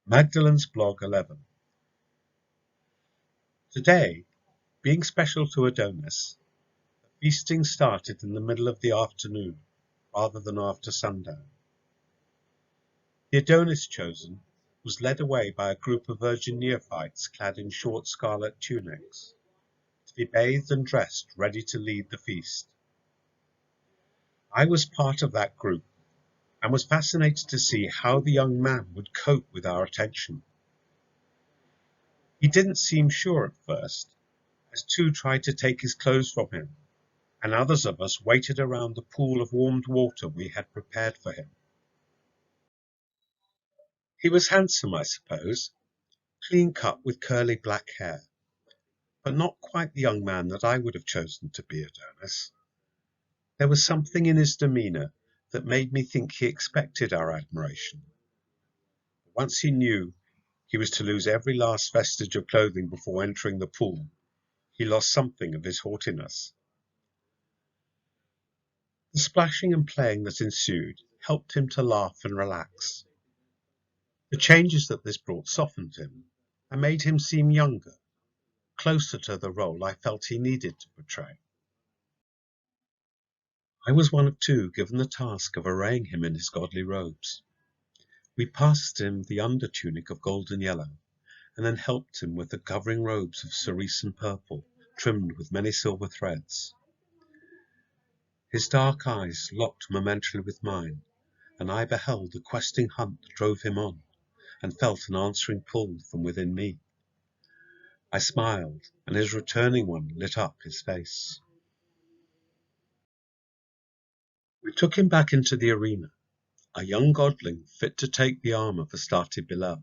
Magdalene's blog 11. Today, being special to Adonis, the feasting started in the middle of the afternoon rather than after sundown. The Adonis chosen was led away by a group of virgin neophytes clad in short scarlet tunics, to be bathed and dressed ready to lead the feast. I was part of that group and was fascinated to see how the young man would cope with our attention. He didn't seem sure at first, as two tried to take his clothes from him, and others of us waited around the pool of warmed water we had prepared for him. He was handsome, I suppose, clean-cut with curly black hair, but not quite the young man that I would have chosen to be Adonis. There was something in his demeanour that made me think he expected our admiration. Once he knew he was to lose every last vestige of clothing before entering the pool, he lost something of his haughtiness. The splashing and playing that ensued helped him to laugh and relax. The changes that this brought softened him and made him seem younger, closer to the role I felt he needed to portray. I was one of two given the task of arraying him in his godly robes. We passed him the under tunic of golden yellow, and then helped him with the covering robes of cerise and purple, trimmed with many silver threads. His dark eyes locked momentarily with mine, and I beheld the questing hunt that drove him on, and felt an answering pull from within me. I smiled, and his returning one lit up his face. We took him back into the arena, a young godling fit to take the arm of Astarte below.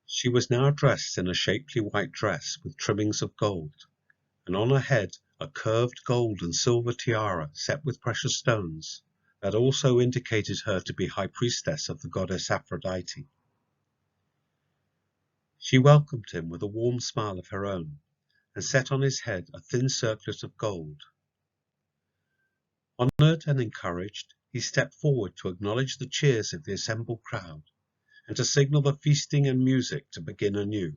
She was now dressed in a shapely white dress with trimmings of gold, and on her head a curved gold and silver tiara set with precious stones that also indicated her to be high priestess of the goddess Aphrodite. She welcomed him with a warm smile of her own, and set on his head a thin circlet of gold. Honoured and encouraged, he stepped forward to acknowledge the cheers of the assembled crowd, and to signal the feasting and music to begin anew.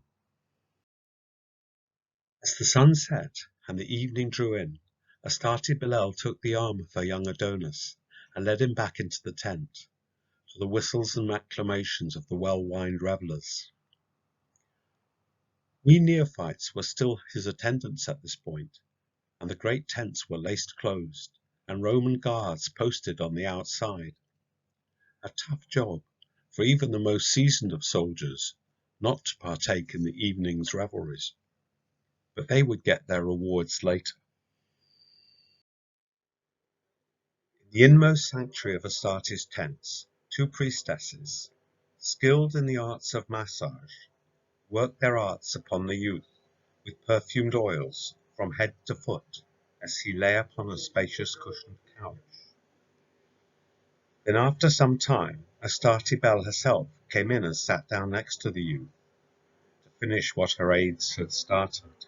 As the sun set and the evening drew in, Astarte Bilal took the arm of her young Adonis and led him back into the tent, to the whistles and acclamations of the well-wined revellers. We neophytes were still his attendants at this point, and the great tents were laced closed, and Roman guards posted on the outside. A tough job for even the most seasoned of soldiers not to partake in the evening's revelries, but they would get their rewards later. In the inmost sanctuary of Astarte's tents, two priestesses, skilled in the arts of massage, worked their arts upon the youth with perfumed oils from head to foot as he lay upon a spacious cushioned couch. Then after some time Astarte Bel herself came in and sat down next to the youth to finish what her aides had started.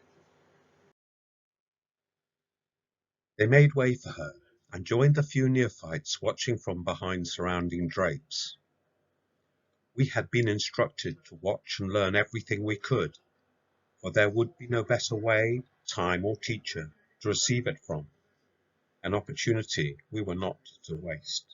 They made way for her and joined the few neophytes watching from behind surrounding drapes. We had been instructed to watch and learn everything we could, for there would be no better way, time or teacher to receive it from, an opportunity we were not to waste.